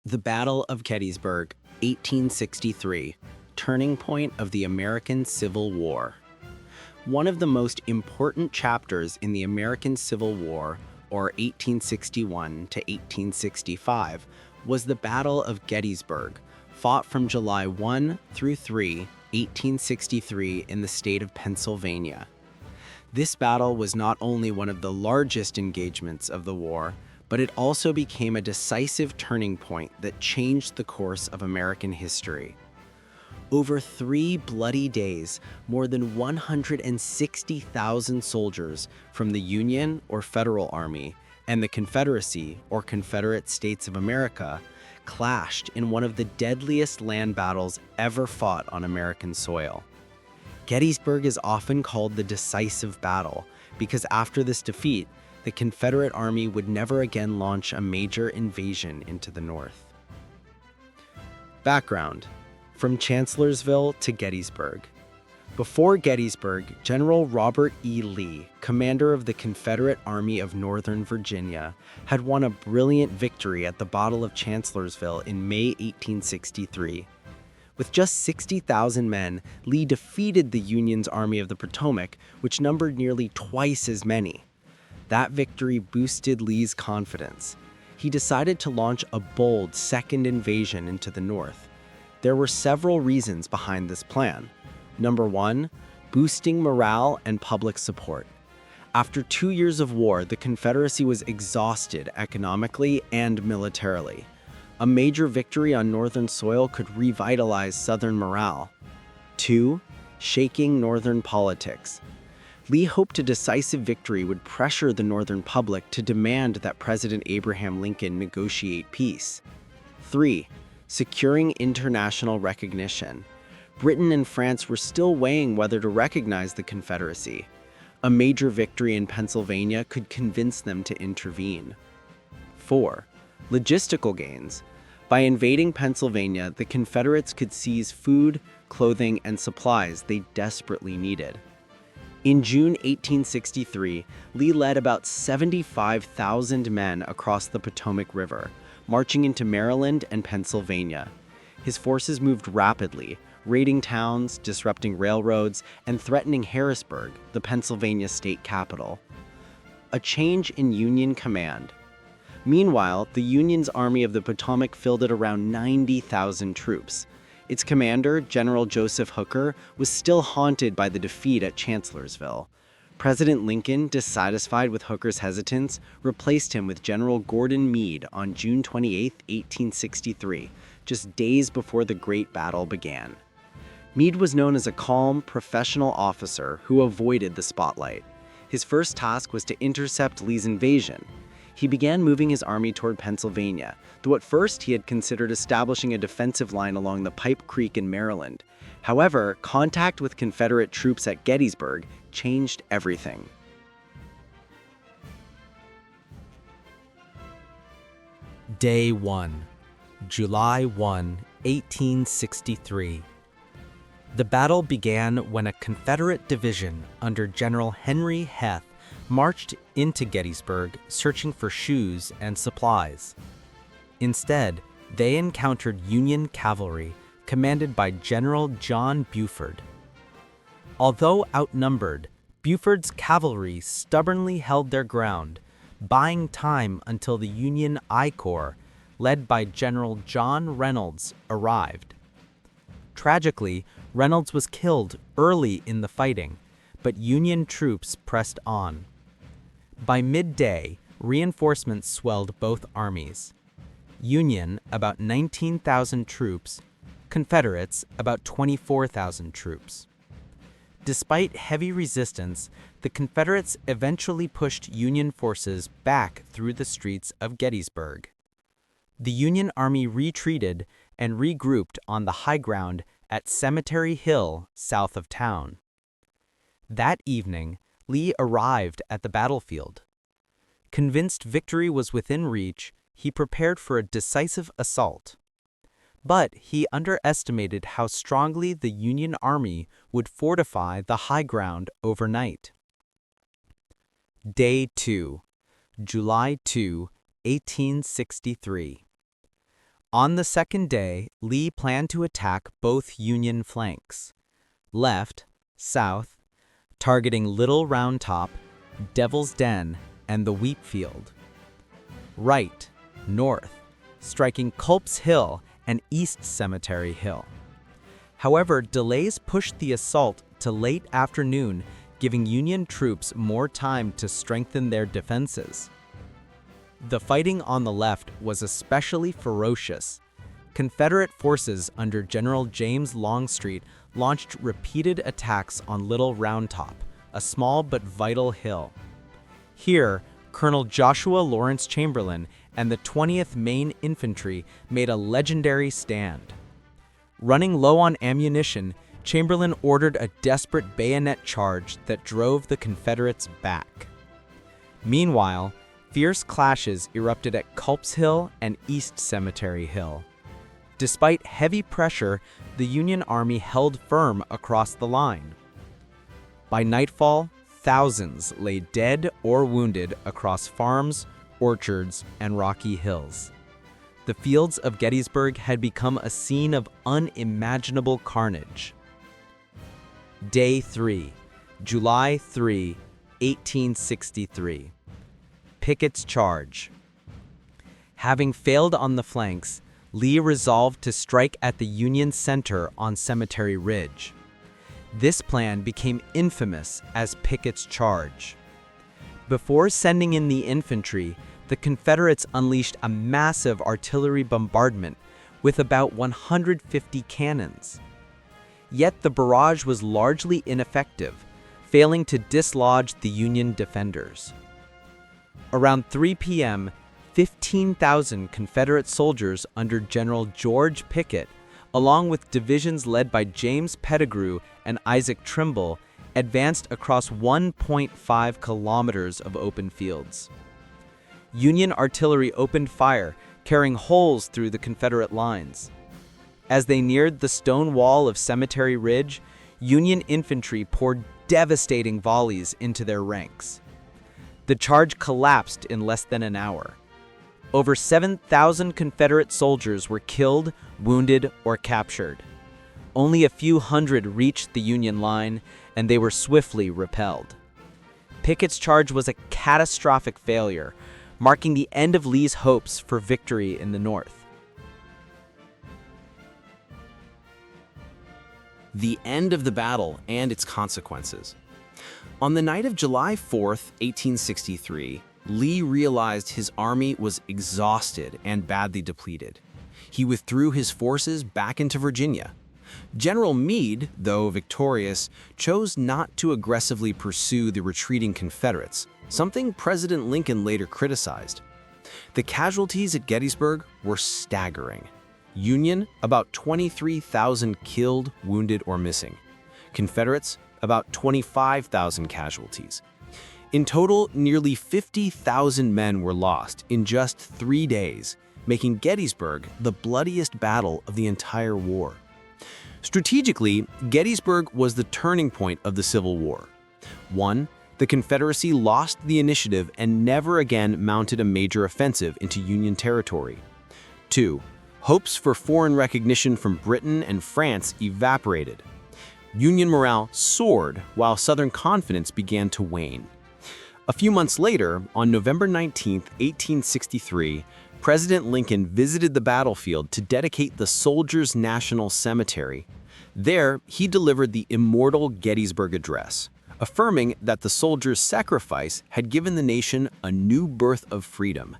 The Battle of Gettysburg, 1863, turning point of the American Civil War. One of the most important chapters in the American Civil War, or 1861 to 1865, was the Battle of Gettysburg, fought from July 1 through 3, 1863 in the state of Pennsylvania. This battle was not only one of the largest engagements of the war, but it also became a decisive turning point that changed the course of American history. Over 3 bloody days, more than 160,000 soldiers from the Union or Federal Army and the Confederacy or Confederate States of America clashed in one of the deadliest land battles ever fought on American soil. Gettysburg is often called the decisive battle because after this defeat, the Confederate Army would never again launch a major invasion into the North. Background: from Chancellorsville to Gettysburg. Before Gettysburg, General Robert E. Lee, commander of the Confederate Army of Northern Virginia, had won a brilliant victory at the Battle of Chancellorsville in May 1863. With just 60,000 men, Lee defeated the Union's Army of the Potomac, which numbered nearly twice as many. That victory boosted Lee's confidence. He decided to launch a bold second invasion into the North. There were several reasons behind this plan. Number 1, boosting morale and public support. After 2 years of war, the Confederacy was exhausted economically and militarily. A major victory on Northern soil could revitalize Southern morale. 2, shaking Northern politics. Lee hoped a decisive victory would pressure the Northern public to demand that President Abraham Lincoln negotiate peace. 3, securing international recognition. Britain and France were still weighing whether to recognize the Confederacy. A major victory in Pennsylvania could convince them to intervene. 4, logistical gains. By invading Pennsylvania, the Confederates could seize food, clothing, and supplies they desperately needed. In June 1863, Lee led about 75,000 men across the Potomac River, marching into Maryland and Pennsylvania. His forces moved rapidly, raiding towns, disrupting railroads, and threatening Harrisburg, the Pennsylvania state capital. A change in Union command. Meanwhile, the Union's Army of the Potomac filled at around 90,000 troops. Its commander, General Joseph Hooker, was still haunted by the defeat at Chancellorsville. President Lincoln, dissatisfied with Hooker's hesitance, replaced him with General Gordon Meade on June 28, 1863, just days before the Great Battle began. Meade was known as a calm, professional officer who avoided the spotlight. His first task was to intercept Lee's invasion. He began moving his army toward Pennsylvania, though at first he had considered establishing a defensive line along the Pipe Creek in Maryland. However, contact with Confederate troops at Gettysburg changed everything. Day 1, July 1, 1863. The battle began when a Confederate division under General Henry Heth marched into Gettysburg searching for shoes and supplies. Instead, they encountered Union cavalry commanded by General John Buford. Although outnumbered, Buford's cavalry stubbornly held their ground, buying time until the Union I Corps, led by General John Reynolds, arrived. Tragically, Reynolds was killed early in the fighting, but Union troops pressed on. By midday, reinforcements swelled both armies. Union, about 19,000 troops, Confederates, about 24,000 troops. Despite heavy resistance, the Confederates eventually pushed Union forces back through the streets of Gettysburg. The Union Army retreated and regrouped on the high ground at Cemetery Hill, south of town. That evening, Lee arrived at the battlefield. Convinced victory was within reach, he prepared for a decisive assault. But he underestimated how strongly the Union Army would fortify the high ground overnight. Day 2, July 2, 1863. On the second day, Lee planned to attack both Union flanks, left, south, targeting Little Round Top, Devil's Den, and the Wheat Field. Right, north, striking Culp's Hill and East Cemetery Hill. However, delays pushed the assault to late afternoon, giving Union troops more time to strengthen their defenses. The fighting on the left was especially ferocious. Confederate forces under General James Longstreet launched repeated attacks on Little Round Top, a small but vital hill. Here, Colonel Joshua Lawrence Chamberlain and the 20th Maine Infantry made a legendary stand. Running low on ammunition, Chamberlain ordered a desperate bayonet charge that drove the Confederates back. Meanwhile, fierce clashes erupted at Culp's Hill and East Cemetery Hill. Despite heavy pressure, the Union Army held firm across the line. By nightfall, thousands lay dead or wounded across farms, orchards, and rocky hills. The fields of Gettysburg had become a scene of unimaginable carnage. Day 3, July 3, 1863. Pickett's charge. Having failed on the flanks, Lee resolved to strike at the Union center on Cemetery Ridge. This plan became infamous as Pickett's charge. Before sending in the infantry, the Confederates unleashed a massive artillery bombardment with about 150 cannons. Yet the barrage was largely ineffective, failing to dislodge the Union defenders. Around 3 p.m., 15,000 Confederate soldiers under General George Pickett, along with divisions led by James Pettigrew and Isaac Trimble, advanced across 1.5 kilometers of open fields. Union artillery opened fire, carrying holes through the Confederate lines. As they neared the stone wall of Cemetery Ridge, Union infantry poured devastating volleys into their ranks. The charge collapsed in less than an hour. Over 7,000 Confederate soldiers were killed, wounded, or captured. Only a few hundred reached the Union line, and they were swiftly repelled. Pickett's charge was a catastrophic failure, marking the end of Lee's hopes for victory in the North. The end of the battle and its consequences. On the night of July 4th, 1863, Lee realized his army was exhausted and badly depleted. He withdrew his forces back into Virginia. General Meade, though victorious, chose not to aggressively pursue the retreating Confederates, something President Lincoln later criticized. The casualties at Gettysburg were staggering. Union, about 23,000 killed, wounded, or missing. Confederates, about 25,000 casualties. In total, nearly 50,000 men were lost in just 3 days, making Gettysburg the bloodiest battle of the entire war. Strategically, Gettysburg was the turning point of the Civil War. 1. The Confederacy lost the initiative and never again mounted a major offensive into Union territory. 2. Hopes for foreign recognition from Britain and France evaporated. Union morale soared while Southern confidence began to wane. A few months later, on November 19, 1863, President Lincoln visited the battlefield to dedicate the Soldiers' National Cemetery. There, he delivered the immortal Gettysburg Address, affirming that the soldiers' sacrifice had given the nation a new birth of freedom,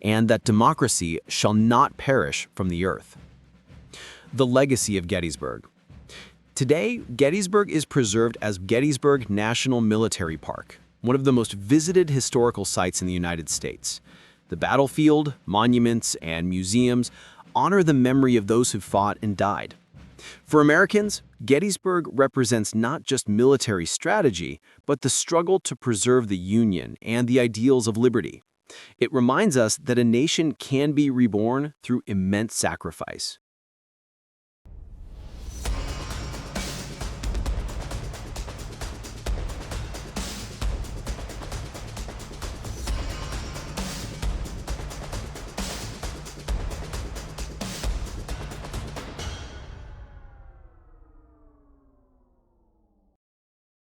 and that democracy shall not perish from the earth. The legacy of Gettysburg. Today, Gettysburg is preserved as Gettysburg National Military Park, one of the most visited historical sites in the United States. The battlefield, monuments, and museums honor the memory of those who fought and died. For Americans, Gettysburg represents not just military strategy, but the struggle to preserve the Union and the ideals of liberty. It reminds us that a nation can be reborn through immense sacrifice.